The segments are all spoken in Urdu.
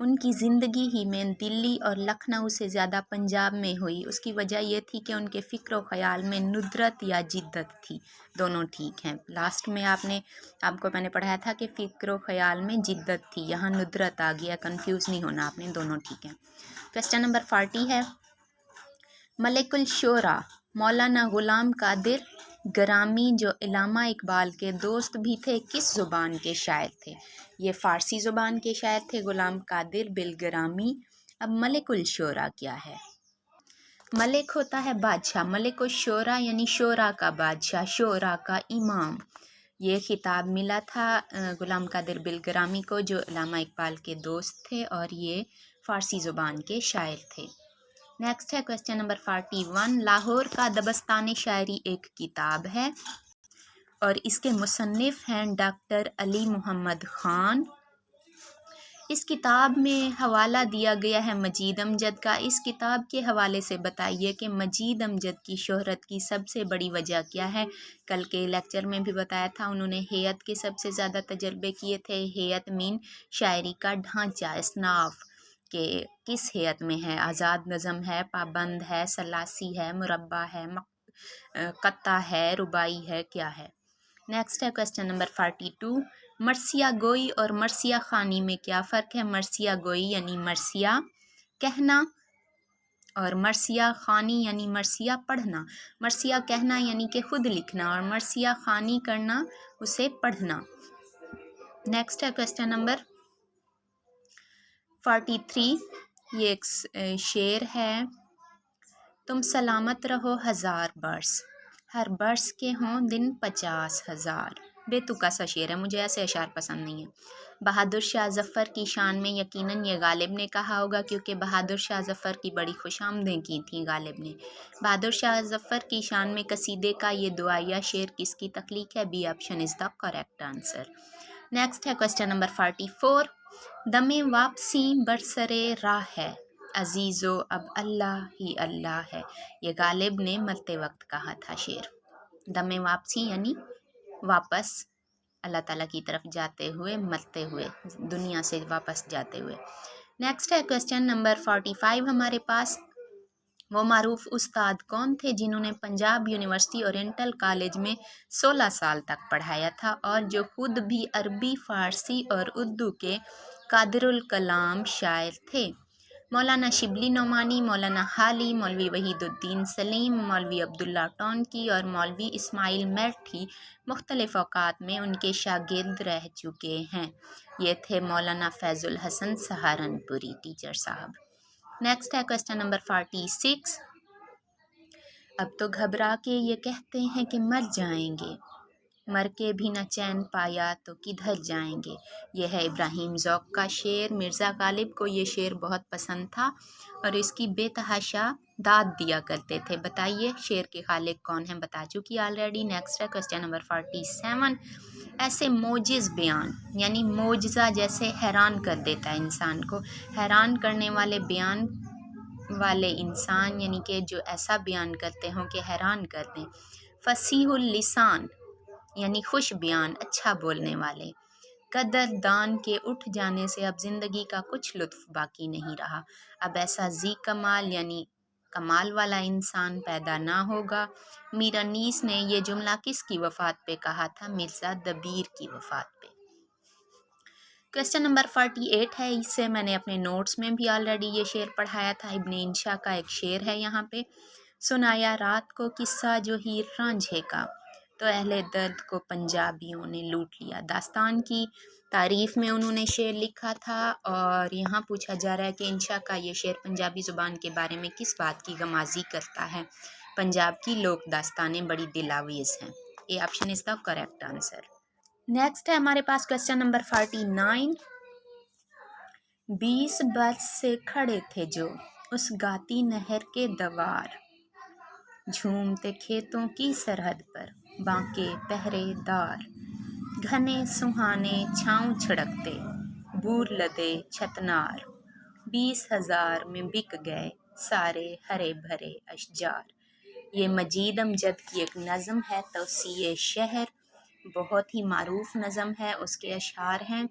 ان کی زندگی ہی میں دلی اور لکھنؤ سے زیادہ پنجاب میں ہوئی۔ اس کی وجہ یہ تھی کہ ان کے فکر و خیال میں ندرت یا جدت تھی، دونوں ٹھیک ہیں۔ لاسٹ میں آپ کو میں نے پڑھایا تھا کہ فکر و خیال میں جدت تھی، یہاں ندرت آ گیا، کنفیوز نہیں ہونا آپ نے، دونوں ٹھیک ہیں۔ کویسچن نمبر 40 ہے، ملک الشعراء مولانا غلام قادر گرامی جو علامہ اقبال کے دوست بھی تھے کس زبان کے شاعر تھے؟ یہ فارسی زبان کے شاعر تھے غلام قادر بالگرامی۔ اب ملک الشعراء کیا ہے؟ ملک ہوتا ہے بادشاہ، ملک الشعراء یعنی شعراء کا بادشاہ، شعراء کا امام۔ یہ خطاب ملا تھا غلام قادر بالگرامی کو جو علامہ اقبال کے دوست تھے اور یہ فارسی زبان کے شاعر تھے۔ نیکسٹ ہے کویسچن نمبر 41، لاہور کا دبستان شاعری ایک کتاب ہے اور اس کے مصنف ہیں ڈاکٹر علی محمد خان۔ اس کتاب میں حوالہ دیا گیا ہے مجید امجد کا۔ اس کتاب کے حوالے سے بتائیے کہ مجید امجد کی شہرت کی سب سے بڑی وجہ کیا ہے؟ کل کے لیکچر میں بھی بتایا تھا، انہوں نے ہیئت کے سب سے زیادہ تجربے کیے تھے۔ ہیئت مین شاعری کا ڈھانچہ، اصناف کہ کس ہیئت میں ہے، آزاد نظم ہے، پابند ہے، سلاسی ہے، مربع ہے، قطع ہے، رباعی ہے، کیا ہے؟ نیکسٹ ہے کویسچن نمبر 42، مرثیہ گوئی اور مرثیہ خوانی میں کیا فرق ہے؟ مرثیہ گوئی یعنی مرثیہ کہنا اور مرثیہ خوانی یعنی مرثیہ پڑھنا۔ مرثیہ کہنا یعنی کہ خود لکھنا اور مرثیہ خوانی کرنا، اسے پڑھنا۔ نیکسٹ ہے کویسچن نمبر 43، یہ ایک شعر ہے، تم سلامت رہو ہزار برس، ہر برس کے ہوں دن 50,000۔ بے تکا سا شعر ہے، مجھے ایسے اشعار پسند نہیں ہیں۔ بہادر شاہ ظفر کی شان میں یقیناً یہ غالب نے کہا ہوگا کیونکہ بہادر شاہ ظفر کی بڑی خوش آمدیں کی تھیں غالب نے۔ بہادر شاہ ظفر کی شان میں قصیدے کا یہ دعائیہ شعر کس کی تخلیق ہے؟ B option is the correct answer. Next ہے کویسچن نمبر 44، دم واپسی برسرے راہ ہے عزیزو اب اللہ ہی اللہ ہے، یہ غالب نے مرتے وقت کہا تھا شعر۔ دم واپسی یعنی واپس اللہ تعالیٰ کی طرف جاتے ہوئے، مرتے ہوئے، دنیا سے واپس جاتے ہوئے۔ نیکسٹ ہے کویسچن نمبر 45 ہمارے پاس، وہ معروف استاد کون تھے جنہوں نے پنجاب یونیورسٹی اورینٹل کالج میں 16 سال تک پڑھایا تھا اور جو خود بھی عربی، فارسی اور اردو کے قادر الکلام شاعر تھے؟ مولانا شبلی نعمانی، مولانا حالی، مولوی وحید الدین سلیم، مولوی عبداللہ ٹونکی اور مولوی اسماعیل میٹھی مختلف اوقات میں ان کے شاگرد رہ چکے ہیں۔ یہ تھے مولانا فیض الحسن سہارنپوری ٹیچر صاحب۔ نیکسٹ ہے کویسچن نمبر 46، اب تو گھبرا کے یہ کہتے ہیں کہ مر جائیں گے، مر کے بھی نہ چین پایا تو کدھر جائیں گے، یہ ہے ابراہیم ذوق کا شعر۔ مرزا غالب کو یہ شعر بہت پسند تھا اور اس کی بے تحاشا داد دیا کرتے تھے۔ بتائیے شعر کے خالق کون ہیں؟ بتا چکی آلریڈی۔ نیکسٹ ہے کویسچن نمبر 47، ایسے موجز بیان یعنی معجزہ جیسے حیران کر دیتا ہے انسان کو، حیران کرنے والے بیان والے انسان یعنی کہ جو ایسا بیان کرتے ہوں کہ حیران کر دیں۔ فصیح اللسان یعنی خوش بیان، اچھا بولنے والے۔ قدر دان کے اٹھ جانے سے اب زندگی کا کچھ لطف باقی نہیں رہا، اب ایسا ذی کمال یعنی کمال والا انسان پیدا نہ ہوگا۔ میر انیس نے یہ جملہ کس کی وفات پہ کہا تھا؟ مرزا دبیر کی وفات پہ۔ کویسچن نمبر 48 ہے، اس سے میں نے اپنے نوٹس میں بھی آلریڈی یہ شعر پڑھایا تھا، ابن انشا کا ایک شعر ہے یہاں پہ، سنایا رات کو قصہ جو ہیر رانجھے کا، تو اہل درد کو پنجابیوں نے لوٹ لیا۔ داستان کی تعریف میں انہوں نے شعر لکھا تھا اور یہاں پوچھا جا رہا ہے کہ انشا کا یہ شعر پنجابی زبان کے بارے میں کس بات کی غمازی کرتا ہے؟ پنجاب کی لوک داستانیں بڑی دلاویز ہیں، A option is the correct answer. Next ہے ہمارے پاس کویسچن نمبر 49، 20 برس سے کھڑے تھے جو اس گاتی نہر کے دوار، جھومتے کھیتوں کی سرحد پر باnkے پہرے دار، گھنے سہانے چھاؤں چھڑکتے بور لدے چھتنار، 20,000 میں بک گئے سارے ہرے بھرے اشجار۔ یہ مجید امجد کی ایک نظم ہے، توسیع شہر، بہت ہی معروف نظم ہے، اس کے اشعار ہیں،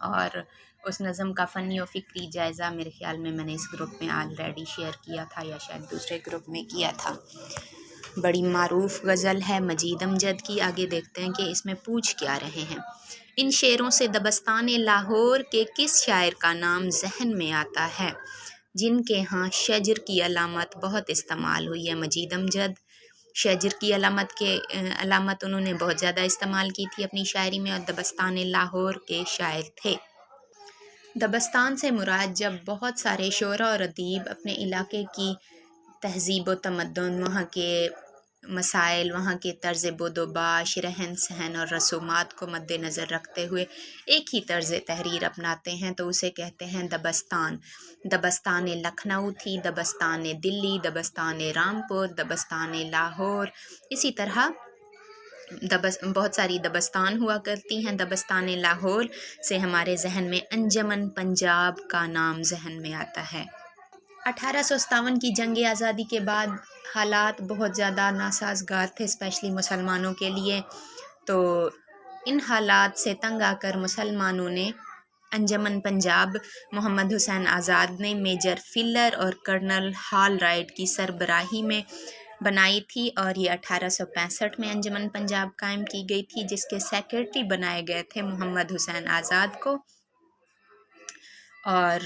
اور اس نظم کا فنی و فکری جائزہ میرے خیال میں نے اس گروپ میں آلریڈی شیئر کیا تھا یا شاید دوسرے گروپ میں کیا تھا۔ بڑی معروف غزل ہے مجید امجد کی۔ آگے دیکھتے ہیں کہ اس میں پوچھ کیا رہے ہیں۔ ان شعروں سے دبستان لاہور کے کس شاعر کا نام ذہن میں آتا ہے جن کے ہاں شجر کی علامت بہت استعمال ہوئی ہے؟ مجید امجد شجر کی علامت انہوں نے بہت زیادہ استعمال کی تھی اپنی شاعری میں، اور دبستان لاہور کے شاعر تھے۔ دبستان سے مراد جب بہت سارے شعراء اور ادیب اپنے علاقے کی تہذیب و تمدن، وہاں کے مسائل، وہاں کے طرز بود و باش، رہن سہن اور رسومات کو مد نظر رکھتے ہوئے ایک ہی طرز تحریر اپناتے ہیں تو اسے کہتے ہیں دبستان۔ دبستان لکھنؤ تھی، دبستان دلی، دبستان رامپور، دبستان لاہور، اسی طرح بہت ساری دبستان ہوا کرتی ہیں۔ دبستان لاہور سے ہمارے ذہن میں انجمن پنجاب کا نام ذہن میں آتا ہے۔ 1857 کی جنگ آزادی کے بعد حالات بہت زیادہ ناسازگار تھے، اسپیشلی مسلمانوں کے لیے، تو ان حالات سے تنگ آ کر مسلمانوں نے انجمن پنجاب محمد حسین آزاد نے میجر فلر اور کرنل ہال رائٹ کی سربراہی میں بنائی تھی، اور یہ 1865 میں انجمن پنجاب قائم کی گئی تھی، جس کے سیکرٹری بنائے گئے تھے محمد حسین آزاد کو۔ اور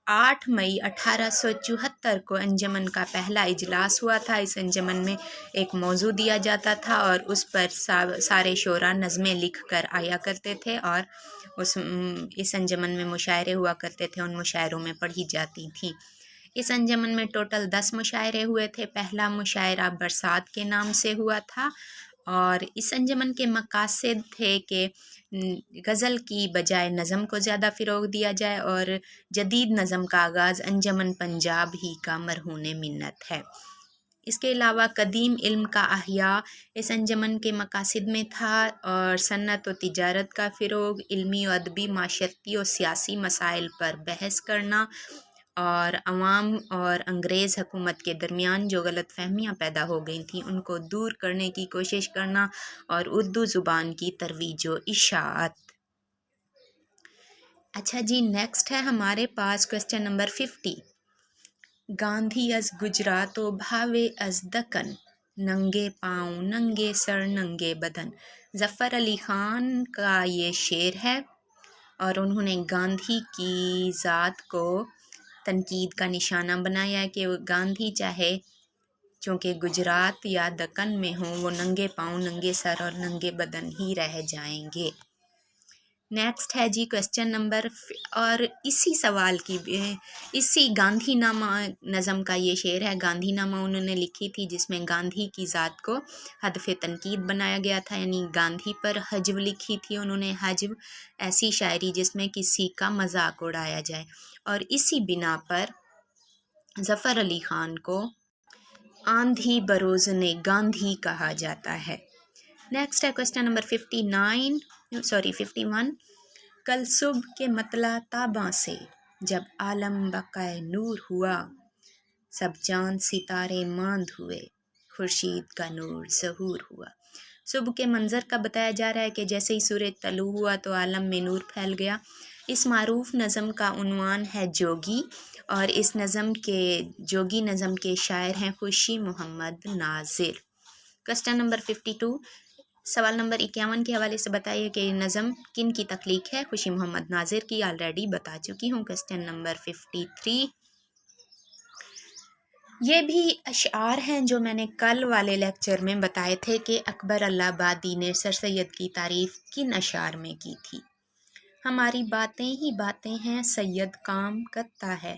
8 مئی 1874 کو انجمن کا پہلا اجلاس ہوا تھا۔ اس انجمن میں ایک موضوع دیا جاتا تھا اور اس پر سارے شعراء نظمیں لکھ کر آیا کرتے تھے، اور اس انجمن میں مشاعرے ہوا کرتے تھے، ان مشاعروں میں پڑھی جاتی تھیں۔ اس انجمن میں ٹوٹل 10 مشاعرے ہوئے تھے۔ پہلا مشاعرہ برسات کے نام سے ہوا تھا، اور اس انجمن کے مقاصد تھے کہ غزل کی بجائے نظم کو زیادہ فروغ دیا جائے، اور جدید نظم کا آغاز انجمن پنجاب ہی کا مرہون منت ہے۔ اس کے علاوہ قدیم علم کا احیاء اس انجمن کے مقاصد میں تھا، اور صنعت و تجارت کا فروغ، علمی و ادبی، معاشرتی و سیاسی مسائل پر بحث کرنا، اور عوام اور انگریز حکومت کے درمیان جو غلط فہمیاں پیدا ہو گئی تھیں ان کو دور کرنے کی کوشش کرنا، اور اردو زبان کی ترویج و اشاعت۔ اچھا جی، نیکسٹ ہے ہمارے پاس کوسچن نمبر 50۔ گاندھی از گجرات و بھاوے از دکن، ننگے پاؤں ننگے سر ننگے بدن۔ ظفر علی خان کا یہ شعر ہے، اور انہوں نے گاندھی کی ذات کو تنقید کا نشانہ بنایا ہے کہ گاندھی چاہے چونکہ گجرات یا دکن میں ہوں، وہ ننگے پاؤں ننگے سر اور ننگے بدن ہی رہ جائیں گے۔ نیکسٹ ہے جی کوسچن نمبر، اور اسی سوال کی اسی گاندھی نامہ نظم کا یہ شعر ہے۔ گاندھی نامہ انہوں نے لکھی تھی جس میں گاندھی کی ذات کو ہدف تنقید بنایا گیا تھا، یعنی گاندھی پر حجو لکھی تھی انہوں نے۔ حجو ایسی شاعری جس میں کسی کا مذاق اڑایا جائے، اور اسی بنا پر ظفر علی خان کو آندھی بروزن گاندھی کہا جاتا ہے۔ نیکسٹ ہے کوسچن نمبر 51۔ کل صبح کے مطلع تاباں سے جب عالم بقائے نور ہوا، سب چاند ستارے ماند ہوئے، خورشید کا نور ظہور ہوا۔ صبح کے منظر کا بتایا جا رہا ہے کہ جیسے ہی سورج طلوع ہوا تو عالم میں نور پھیل گیا۔ اس معروف نظم کا عنوان ہے جوگی، اور اس جوگی نظم کے شاعر ہیں خوشی محمد ناظر۔ کوسچن نمبر 52، سوال نمبر 51 کے حوالے سے بتائیے کہ یہ نظم کن کی تخلیق ہے؟ خوشی محمد ناظر کی، آلریڈی بتا چکی ہوں۔ کوسچن نمبر 53، یہ بھی اشعار ہیں جو میں نے کل والے لیکچر میں بتائے تھے کہ اکبر اللہ آبادی نے سر سید کی تعریف کن اشعار میں کی تھی۔ ہماری باتیں ہی باتیں ہیں، سید کام کرتا ہے،